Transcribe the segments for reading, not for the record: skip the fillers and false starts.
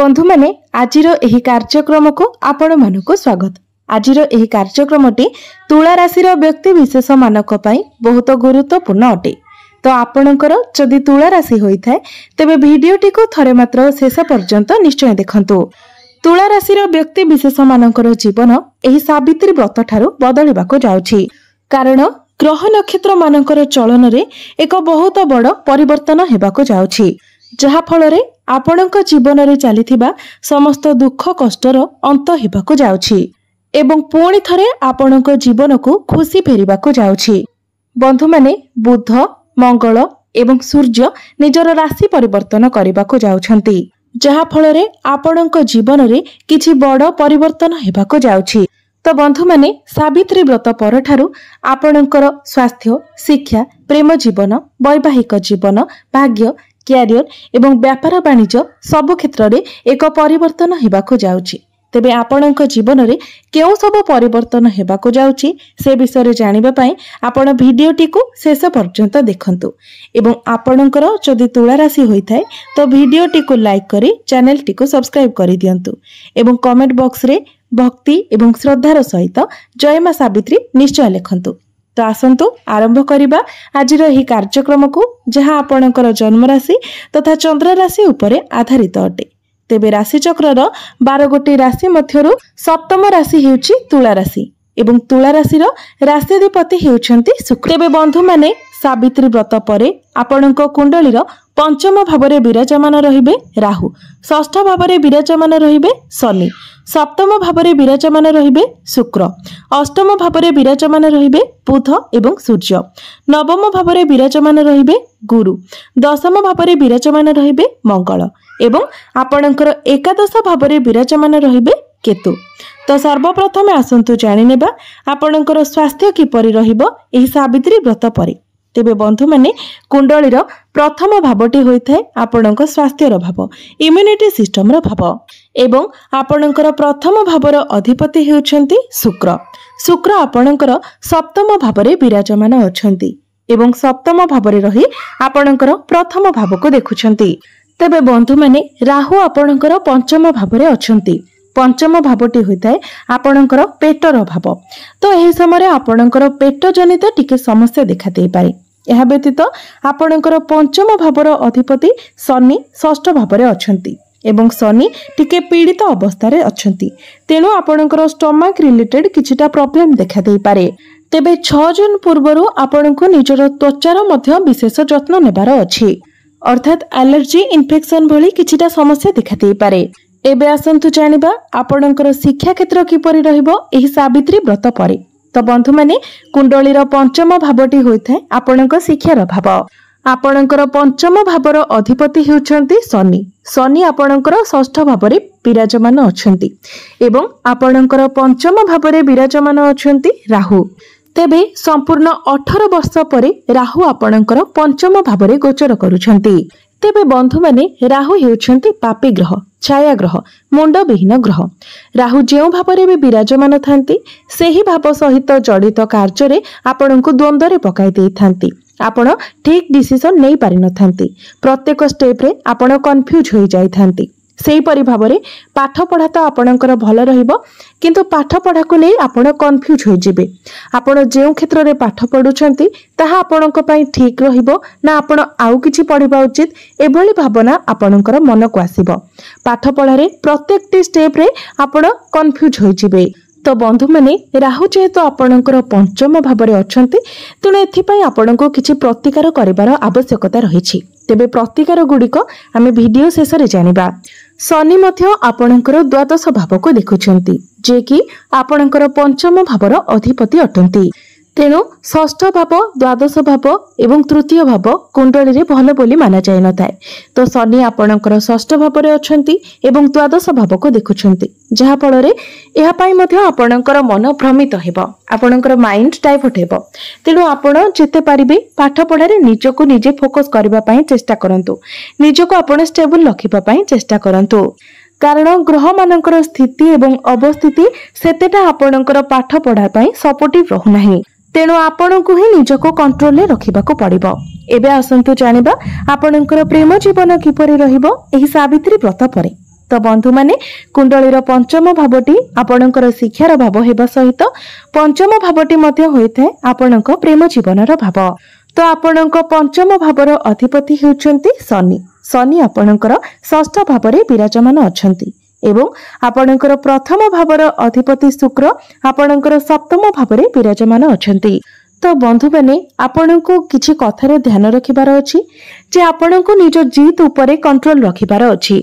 बंधु माने आजिर एही कार्यक्रम को आपण मानक स्वागत। आजिर एही कार्यक्रमटी तुला राशि व्यक्ति विशेष मानक पई बहुत गुरुत्वपूर्ण अटे। तो आपणकर जदि तुला राशि होइथाय तेबे भिडियोटी को थरे मात्र शेष पर्यंत निश्चय देखंतु। तुला राशि व्यक्ति विशेष मानकर जीवन एही सावित्री व्रत ठारू बदलिबाको जाउछि, कारण ग्रह नक्षत्र मानकर चलन रे एक बहुत बड़ परिवर्तन हेबाको जाउछि, जहा फलरे आपणक जीवन रे चलीथिबा समस्त दुख कष्टर अंत हेबाको जाउछि एवं पुणी थरे आपणक जीवन को खुशी फेरिबाको जाउछि। बंधु माने बुध, मंगल एवं सूर्य निजर राशि परिवर्तन करबाको जाउछंती, जहा फलरे आपणक जीवन रे किछि बड़ परिवर्तन हेबाको जाउछि। तो बंधु माने सावित्री व्रत परठारु आपणकर स्वास्थ्य, शिक्षा, प्रेम जीवन, वैवाहिक जीवन, भाग्य, क्यारियर एवं व्यापार वाणिज्य सबु क्षेत्र रे एक परिवर्तन हेबाको जाउछि। तेबे आपणक जीवन रे केउ सब परिवर्तन हेबाको जाउछि से विषय रे जानिबा पई आपण भिडियोटी को शेष पर्यंत देखंतु एवं आपणकर जदि तुला राशि होइथाय तो भिडियोटी को लाइक करी चैनल टी को सब्सक्राइब करि दियंतु एवं कमेंट बॉक्स रे भक्ति एवं श्रद्धार सहित जय मां सावित्री निश्चय लिखंतु। तो आसंतु आरंभ करिबा आजिर एही कार्यक्रम को, जहां आपणकर जन्म राशि तथा चंद्र राशि उपरे आधारित अटे। तेबे राशि चक्रर 12 गोटी राशि मध्यरु सप्तम राशि हेउची तुला राशि एवं तुला राशिर राशिधिपति हेउछंती शुक्र। तेबे बंधु माने सावित्री व्रत परे आपणक कुंडलीर पंचम भावरे विराजमान रहिबे राहु, षष्ठ भावरे विराजमान रहिबे शनि, सप्तम भावरे विराजमान रहिबे शुक्र, अष्टम भावरे विराजमान रहिबे बुध एवं सूर्य, नवम भावरे विराजमान रहिबे गुरु, दशम भावरे विराजमान रहिबे मंगल एवं आपणकर एकादश भावरे विराजमान रहिबे केतु। तो सर्वप्रथम आसंतु जानि नेबा आपणकर स्वास्थ्य किपरि रहिबो एही सावित्री व्रत परे। तेबे बंधु माने कुंडलीर प्रथम भावटी होइथाय आपणक स्वास्थ्यर भाव, इम्यूनिटी सिस्टम रो भाव एवं आपणकर प्रथम भावर अधिपति हेउछंती शुक्र। शुक्र आपणकर सप्तम भावरे विराजमान अछंती एवं सप्तम भावरे रही आपणकर प्रथम भाव को देखुछंती। तेबे बंधु माने राहु आपणकर पंचम भावरे अछंती। पंचम भावटी होइथाय आपणकर पेटर भाव। तो एही समय आपणकर पेट जनित टिके समस्या देखा देई पारे। एहा व्यतीत आपणकर पंचम भावर अधिपति शनि षष्ठ भावरे अछंती एवं शनि टिके पीड़ित अवस्था रे अछंती, तेणु आपणकर स्टमक रिलेटेड किछिटा प्रॉब्लम देखा देई पारे। तेबे 6 जून पूर्वरु आपणको निजर त्वचार मध्य विशेष जत्न नेबार अछि, अर्थात एलर्जी, इन्फेक्शन भली किछिटा समस्या देखा देई पारे। एबे आसंतु जानिबा आपणकर शिक्षा क्षेत्र किपरि रहिबो एही सावित्री व्रत परे। तो बंधु माने कुंडलीर पंचम भावटी होइथाय आपणक शिक्षार भाव। आपणकर पंचम भावर अधिपति हेउछंती शनि। शनि आपणकर षष्ठ भावरे विराजमान अछंती एवं आपणकर पंचम भावरे विराजमान अछंती राहु। तेबे संपूर्ण 18 वर्ष परे राहु आपणकर पंचम भावरे गोचर करूछंती। तेबे बंधु माने राहु हेउछंती पापी ग्रह, छाया ग्रह, मुंड विहीन ग्रह। राहु जेउ भावरे भी विराजमान थांती सेही भाव सहित जड़ित कार्य रे आपणको द्वंद्व रे पकाई देई थांती। आपण ठीक डिसिजन नै पारि न थांती, प्रत्येक स्टेप रे आपण कंफ्यूज होई जाई थांती। सेही परि भावरे पाठ पढ़ा तो आपणकर भल रहिबो, किंतु पाठ पढ़ा को नै आपण कंफ्यूज होई जिवे। आपण जेउ क्षेत्र रे पाठ पढुछंती ताहा आपणक पई ठीक रहिबो ना आपण आउ किछि पढिबा उचित, एभली भावना आपणकर मन को आसीबो। पाठ पढ़ा रे प्रत्येक टी स्टेप रे आपण कंफ्यूज होई जिवे। तो बंधु माने राहु जेहेतु आपणकर पंचम भावरे अछंती, तेणु एथिपई आपणको किछि प्रतिकार करिवार आवश्यकता रहिछि। तेबे प्रतिकार गुड़िक आमे भिडियो शेष रे जानिबा। शनि मध्य आपणकर द्वादश भाव को देखुछंती, जे कि आपणकर पंचम भावर अधिपति अटंती। तेणु षष्ठ भाव, द्वादश भाव एवं तृतीय भाव कुंडली रे भल बोली माना जाय न थाए। तो शनि आपणकर षष्ठ भावरे अछंती एवं द्वादश भाव को देखुछंती, जहा फल रे एहा पई मध्य आपणकर मन भ्रमित हेबो, आपणकर माइंड डाइवर्ट हेबो। तेणु आपण जेते पारिबे पाठ पढ़ारे निजको निजे फोकस करबा पई चेष्टा करंतु, निजको आपण स्टेबल रखिबा पई चेष्टा करंतु, कारण ग्रह मानकर स्थिति एवं अवस्थिति सेतेटा आपणकर पाठ पढ़ा पई सपोर्टिव रहु नाही। तेणु आपण को ही निजको कंट्रोल रे रखिबाको पड़िबो। एबे आसंतु जानिबा आपणकर प्रेम जीवन किपरि रहिबो एही सावित्री व्रत परे। तो बंधु माने कुंडलीर पंचम भावटी आपणकर शिक्षार भाव हेबा सहित पंचम भावटी मध्य होइଥାଏ आपणक प्रेम जीवनर भाव। तो आपणक पंचम भावर अधिपति हेउचंती शनि। शनि आपणकर षष्ठ भावरे विराजमान अछंती एवं आपणकर प्रथम भावर अधिपति शुक्र आपणकर सप्तम भावरे विराजमान अछंती। तो बंधु माने आपणको किछि कथार ध्यान रखिबार अछि जे आपणको निज जिद उपरे कंट्रोल रखिबार अछि।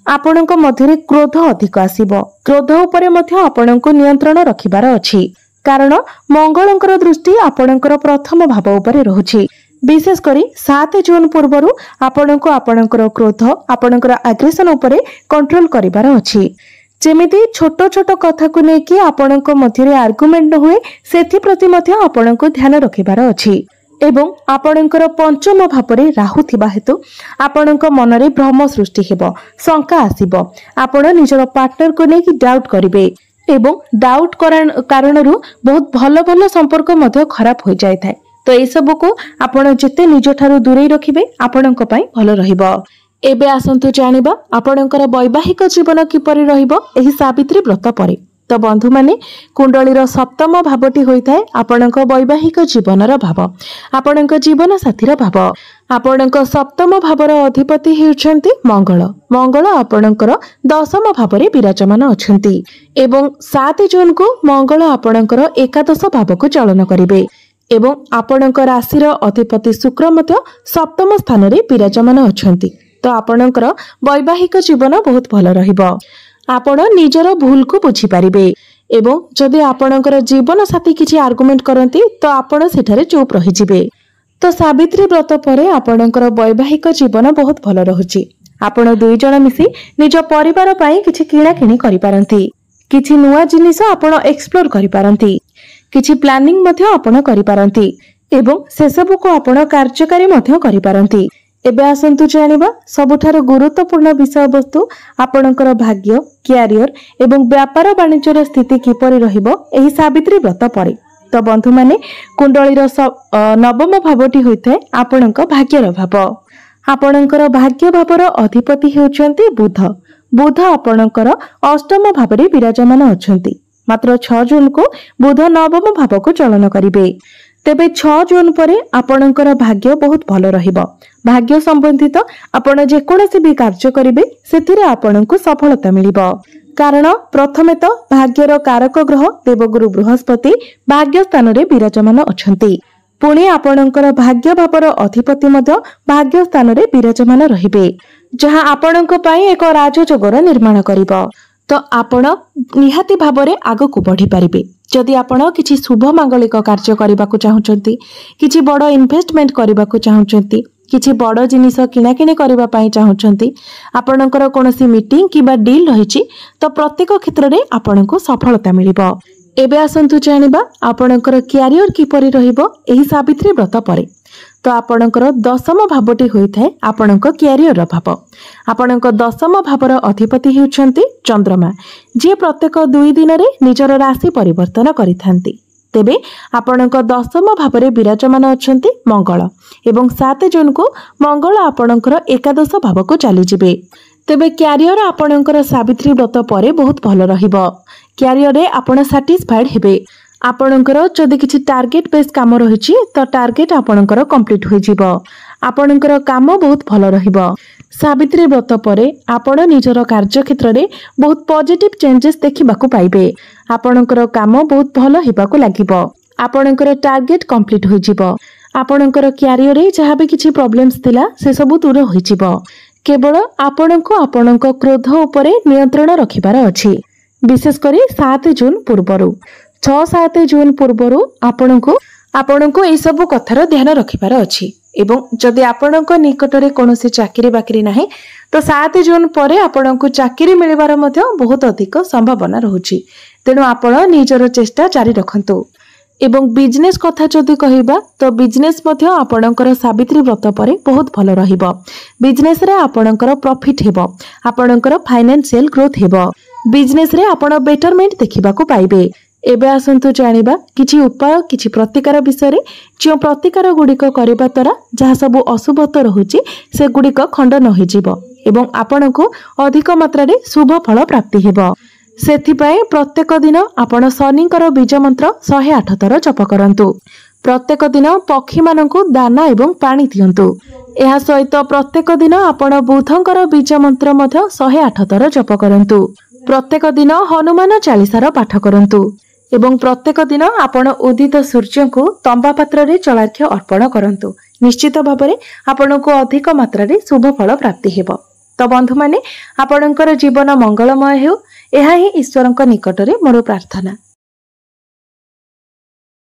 आपणक मध्यरे क्रोध अधिक आसीबो, क्रोध उपरे मध्य आपणको नियंत्रण रखिबार अछि कारण मंगलंकर दृष्टि आपणकर प्रथम भाव उपरे रहुछि। विशेष करी 7 जून पूर्वरु आपणको आपणकर क्रोध आपणकर एग्रेशन उपरे कंट्रोल करिबार अछि। जेमिति छोट छोट कथा को लेकिन आपणक मध्यरे आर्गुमेंट न हुए सेथि प्रति मध्य आपणको ध्यान रखिबार अछि। एवं आपणकर पंचम भावरे राहु थिबा हेतु आपणक मनरे भ्रम सृष्टि हेबो, शंका आसीबो, आपण निजर पार्टनर को लेकिन डाउट करिवे एवं डाउट कारणरू बहुत भल भल संपर्क मध्य खराब हो जाय थाए। तो ए सब को आपण जेते निज ठारू दूरे रखिबे आपणक पई भल रहिबो। एबे आसंतु जानिबा आपणकर वैवाहिक जीवन किपरि रहिबो एही सावित्री व्रत परे। तो बंधु माने कुंडलीर सप्तम भावटी होइଥାଏ आपणक वैवाहिक जीवनर भाव, आपणक जीवन साथीर भाव। आपणक सप्तम भावर अधिपति हेउछंती मंगल। मंगल आपणकर दशम भावरे विराजमान अछंती एवं 7 जून को मंगल आपणकर एकादश भाव को चलन करिवे एवं आपणक राशिर अधिपति शुक्र मध्य सप्तम स्थान रे विराजमान अछंती। तो आपणकर वैवाहिक जीवन बहुत भल रहिबो। आपण निजर भूल को बुझी पारिबे एवं जदि आपणकर जीवन साथी किछि आर्गुमेंट करंती तो आपण सेठारे चुप रहि जिबे। तो सावित्री व्रत परे आपणकर वैवाहिक जीवन बहुत भल रहुछि। आपण दुई जण मिसी निज परिवार पई किछि किणा किणी करि पारंती, किछि नुवा जिनिस आपण एक्सप्लोर करि पारंती, किछि प्लानिंग मध्य आपण करि पारंती एवं से सब को आपण कार्यकारी मध्य करि पारंती। एबे आसंतु जानिबा सबुठार गुरुत्वपूर्ण विषय वस्तु आपणकर भाग्य, क्यारियर एवं व्यापार वाणिज्यर स्थिति किपरि रहिबो एही सावित्री व्रत परे। तो बंधु माने कुंडलीर नवम भावटी होइଥାଏ आपणक भाग्यर भाव। आपणकर भाग्य भावर अधिपति हेउचंती बुध। बुध आपणकर अष्टम भावरे विराजमान अछंती। मात्र 6 जून को बुध नवम भाव को चलन करिवे। तेबे 6 जून परे आपणकर भाग्य बहुत भल रहिबो। भाग्य संबंधित आपण जे कोनोसी भी कार्य करिवे सेथिरे आपणको सफलता मिलिबो कारण प्रथमे तो भाग्यर कारक ग्रह देवगुरु बृहस्पति भाग्य स्थान रे विराजमान अछंती। पुणी आपणकर भाग्य भावर अधिपति मध्य भाग्य स्थान रे विराजमान रहिबे जहां आपणको पई एक राजयोगर निर्माण करिबो। तो आपण निहाती भावरे आगो को बढ़ी पारिबे। जदि आपण किछि शुभ मांगलिक कार्य करबा को चाहुचंती, किछि बड़ इन्वेस्टमेंट करबा को चाहुचंती, किछि बड़ जिनिस किना किने करबा पई चाहुचंती, आपणकर कोनोसी मीटिंग किबा डील रहिछि तो प्रत्येक क्षेत्र रे आपणको सफलता मिलिबो। एबे आसंतु जानिबा आपणकर क्यारियर किपरि रहिबो एही सावित्री व्रत परे। तो आपणकर दशम भावटी होइଥାଏ आपणक क्यारियर भाव। आपणक दशम भावर अधिपति हेउछंती चंद्रमा, जे प्रत्येक 2 दिन रे निजर राशि परिवर्तन करिथांती। तेबे आपणक दशम भावरे विराजमान अछंती मंगल एवं 7 जून को मंगल आपणकर एकादश भाव को चली जिबे। तेबे क्यारियर आपणकर सावित्री व्रत परे बहुत भल रहिबो। क्यारियर रे आपण सैटिस्फाइड हेबे। आपणकर जदि किछि टार्गेट बेस काम रहिछि तो टार्गेट आपणकर कंप्लीट होई जिवो। आपणकर काम बहुत भल रहिबो। सावित्री व्रत परे आपण निजर कार्य क्षेत्र रे बहुत पॉजिटिव चेंजेस देखिबाकू पाइबे। आपणकर काम बहुत भल हेबाकू लागिबो। आपणकर टार्गेट कंप्लीट होई जिवो। आपणकर क्यारियर रे जहाँ भी किछि प्रॉब्लम्स थिला से सब दूर होई जिवो। केवल आपणको आपणक क्रोध उपरे नियंत्रण रखिबार अछि। विशेष करी 7 जून पूर्वरु 6-7 जून पूर्वरु आपणको ए सब कथार ध्यान रखिबार अछि। एवं जदि आपणक निकटरे कोनोसी चाकरी बाकरी नाही तो 7 जून परे आपणको चाकरी मिलिबार मध्ये बहुत अधिक संभावना रहुछि। तेणु आपण निजर चेष्टा जारी रखंतु। एवं बिजनेस कथा जदि कहिबा तो बिजनेस मध्ये आपणकर सावित्री व्रत परे बहुत भल रहिबो। बिजनेस रे आपणकर प्रॉफिट हेबो। आपणकर फाइनेंशियल ग्रोथ हेबो। बिजनेस रे आपण बेटरमेंट देखिबाकू पाइबे। एबे आसंतु जानिबा किछि उपाय किछि प्रतिकार विषय रे। जो प्रतिकार गुडिक करबा द्वारा जहाँ सब अशुभत्व रहुछि से गुडिक खंडन होई जिवो एवं आपणको अधिक मात्रा रे शुभ फल प्राप्ति हेबो। सेथिपाई प्रत्येक दिन आपण शनिकर बीज मंत्र 108 थर जप करंतु। प्रत्येक दिन पक्षी मानकु दाना एवं पानी दियंतु। एहा सहित प्रत्येक दिन आपण बुधंकर बीज मंत्र मध्य 108 थर जप करंतु। प्रत्येक दिन हनुमान चालीसार पाठ करंतु एवं प्रत्येक दिन आपण उदित सूर्य को तंबा पात्र रे जलार्घ्य अर्पण करंतु। निश्चित भाव में आपण को अधिक मात्रा रे शुभ फल प्राप्ति हेबो। तो बंधु माने आपणकर जीवन मंगलमय हेउ, एहा ही ईश्वरक निकट रे मोर प्रार्थना।